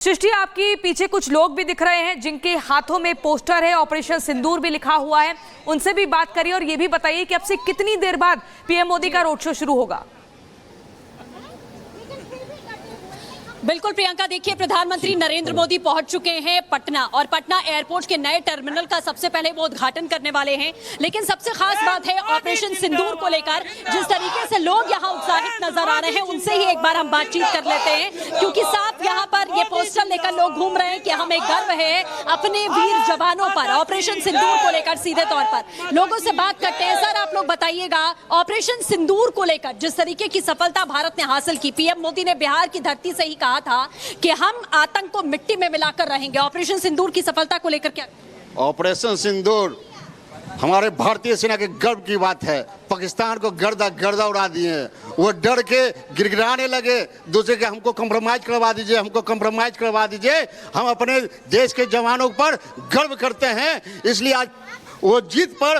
सृष्टि, आपकी पीछे कुछ लोग भी दिख रहे हैं जिनके हाथों में पोस्टर है, ऑपरेशन सिंदूर भी लिखा हुआ है। उनसे भी बात करिए और ये भी बताइए कि अब से कितनी देर बाद पीएम मोदी का रोड शो शुरू होगा। बिल्कुल प्रियंका, देखिए प्रधानमंत्री नरेंद्र मोदी पहुंच चुके हैं पटना और पटना एयरपोर्ट के नए टर्मिनल का सबसे पहले वो उद्घाटन करने वाले हैं। लेकिन सबसे खास बात है ऑपरेशन सिंदूर को लेकर जिस तरीके से लोग यहां उत्साहित नजर आ रहे हैं, उनसे ही एक बार हम बातचीत कर लेते हैं, क्योंकि साफ यहां पर ये पोस्टर लेकर लोग घूम रहे हैं कि हमें गर्व है अपने वीर जवानों पर। ऑपरेशन सिंदूर को लेकर सीधे तौर पर लोगों से बात करते हैं। सर, आप लोग बताइएगा, ऑपरेशन सिंदूर को लेकर जिस तरीके की सफलता भारत ने हासिल की, पीएम मोदी ने बिहार की धरती से ही कहा था कि हम आतंक को मिट्टी में मिलाकर रहेंगे। ऑपरेशन सिंदूर की सफलता को लेकर क्या? ऑपरेशन सिंदूर हमारे भारतीय सेना के गर्व की बात है। पाकिस्तान को गर्दा उड़ा दिए हैं। वो डर के गिड़गिड़ाने लगे, दूसरे के हमको कंप्रोमाइज करवा दीजिए, हमको कंप्रोमाइज करवा दीजिए। हम अपने देश के जवानों पर गर्व करते हैं, इसलिए आज वो जीत पर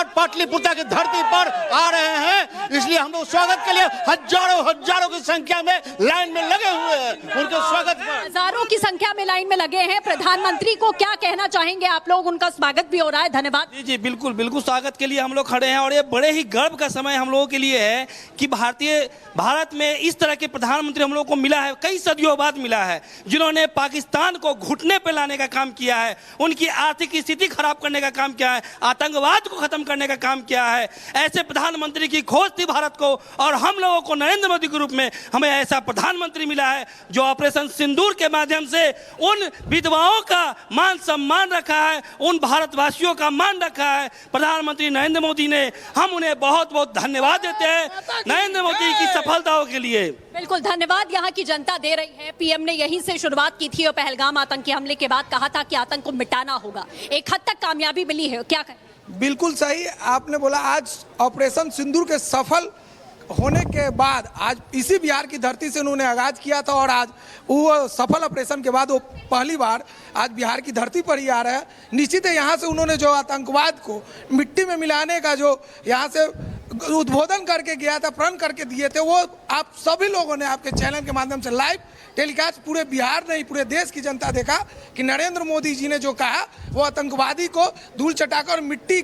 पाटलिपुत्र की धरती पर आ रहे हैं। इसलिए हम लोग स्वागत के लिए हजारों की संख्या में लाइन में लगे हुए हैं। उनके स्वागत पर हजारों की संख्या में लाइन में लगे हैं। प्रधानमंत्री को क्या कहना चाहेंगे आप लोग? उनका स्वागत भी हो रहा है। धन्यवाद। जी बिल्कुल स्वागत के लिए हम लोग खड़े हैं और ये बड़े ही गर्व का समय हम लोगों के लिए है कि भारत में इस तरह के प्रधानमंत्री हम लोगों को मिला है। कई सदियों बाद मिला है, जिन्होंने पाकिस्तान को घुटने पर लाने का काम किया है, उनकी आर्थिक स्थिति खराब करने का काम किया है, आतंकवाद को खत्म करने का काम किया है। ऐसे प्रधानमंत्री की खोज थी भारत को और हम लोगों को नरेंद्र मोदी के रूप में हमें ऐसा प्रधानमंत्री मिला है जो ऑपरेशन सिंदूर के माध्यम से उन विधवाओं का मान सम्मान रखा है, उन भारतवासियों का मान रखा है। प्रधानमंत्री नरेंद्र मोदी ने, हम उन्हें बहुत बहुत धन्यवाद देते हैं नरेंद्र मोदी की सफलताओं के लिए। बिल्कुल धन्यवाद यहाँ की जनता दे रही है। पीएम ने यहीं से शुरुआत की थी और पहलगाम आतंकी हमले के बाद कहा था कि आतंक को मिटाना होगा। एक हद तक कामयाबी मिली है, क्या कहें? बिल्कुल सही आपने बोला। आज ऑपरेशन सिंदूर के सफल होने के बाद आज इसी बिहार की धरती से उन्होंने आगाज किया था और आज वो सफल ऑपरेशन के बाद वो पहली बार आज बिहार की धरती पर ही आ रहा है। निश्चित है, यहाँ से उन्होंने जो आतंकवाद को मिट्टी में मिलाने का जो यहाँ से उद्बोधन करके गया था, प्रण करके दिए थे, वो आप सभी लोगों ने आपके चैनल के माध्यम से लाइव टेलीकास्ट पूरे बिहार नहीं पूरे देश की जनता देखा कि नरेंद्र मोदी जी ने जो कहा वो आतंकवादी को धूल चटाकर मिट्टी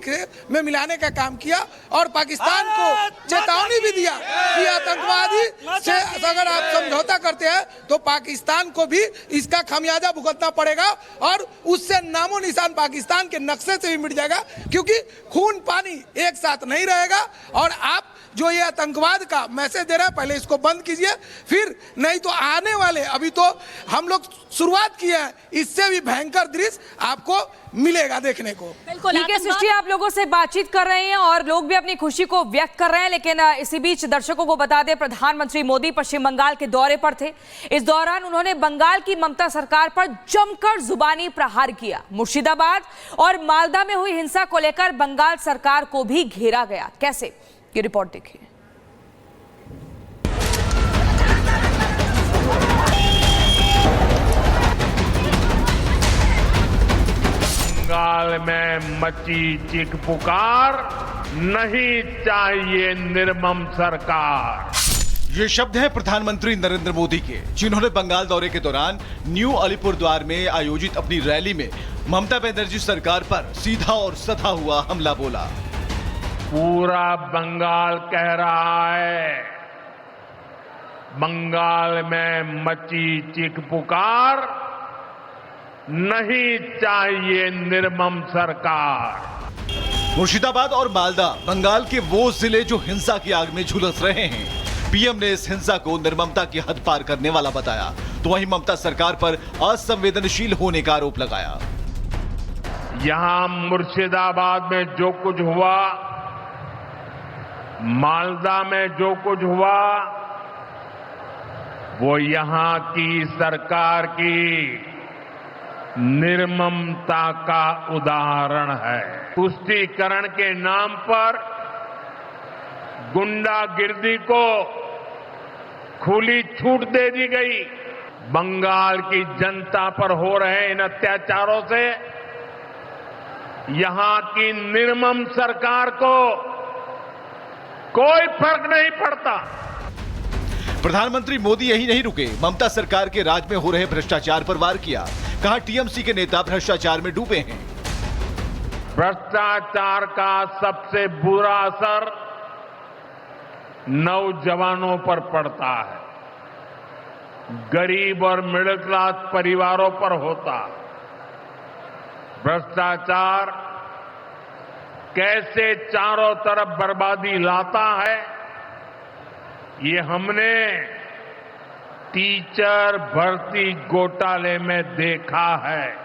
में मिलाने का काम किया और पाकिस्तान को चेतावनी भी दिया कि आतंकवादी से अगर आप समझौता करते हैं तो पाकिस्तान को भी इसका खामियाजा भुगतना पड़ेगा और उससे नामो निशान पाकिस्तान के नक्शे से भी मिट जाएगा, क्योंकि खून पानी एक साथ नहीं रहेगा। और आप जो ये आतंकवाद का मैसेज दे रहे हैं, पहले इसको बंद कीजिए, फिर नहीं तो आने वाले, अभी तो हम लोग शुरुआत किए हैं, इससे भी भयंकर दृश्य आपको मिलेगा देखने को। ठीक है सृष्टि, आप लोगों से बातचीत कर रहे हैं और लोग भी अपनी खुशी को व्यक्त कर रहे हैं, लेकिन इसी बीच दर्शकों को बता दें, प्रधानमंत्री मोदी पश्चिम बंगाल के दौरे पर थे। इस दौरान उन्होंने बंगाल की ममता सरकार पर जमकर जुबानी प्रहार किया। मुर्शिदाबाद और मालदा में हुई हिंसा को लेकर बंगाल सरकार को भी घेरा गया। कैसे, ये रिपोर्ट देखिए। बंगाल में मची चीख पुकार, नहीं चाहिए निर्मम सरकार। ये शब्द हैं प्रधानमंत्री नरेंद्र मोदी के, जिन्होंने बंगाल दौरे के दौरान न्यू अलीपुरद्वार में आयोजित अपनी रैली में ममता बनर्जी सरकार पर सीधा और सधा हुआ हमला बोला। पूरा बंगाल कह रहा है, बंगाल में मची चीख पुकार, नहीं चाहिए निर्मम सरकार। मुर्शिदाबाद और मालदा बंगाल के वो जिले जो हिंसा की आग में झुलस रहे हैं। पीएम ने इस हिंसा को निर्ममता की हद पार करने वाला बताया, तो वहीं ममता सरकार पर असंवेदनशील होने का आरोप लगाया। यहां मुर्शिदाबाद में जो कुछ हुआ, मालदा में जो कुछ हुआ, वो यहां की सरकार की निर्ममता का उदाहरण है। तुष्टीकरण के नाम पर गुंडागिर्दी को खुली छूट दे दी गई। बंगाल की जनता पर हो रहे इन अत्याचारों से यहां की निर्मम सरकार को कोई फर्क नहीं पड़ता। प्रधानमंत्री मोदी यही नहीं रुके, ममता सरकार के राज में हो रहे भ्रष्टाचार पर वार किया। कहा टीएमसी के नेता भ्रष्टाचार में डूबे हैं। भ्रष्टाचार का सबसे बुरा असर नौजवानों पर पड़ता है, गरीब और मिडिल क्लास परिवारों पर होता। भ्रष्टाचार कैसे चारों तरफ बर्बादी लाता है, ये हमने टीचर भर्ती घोटाले में देखा है।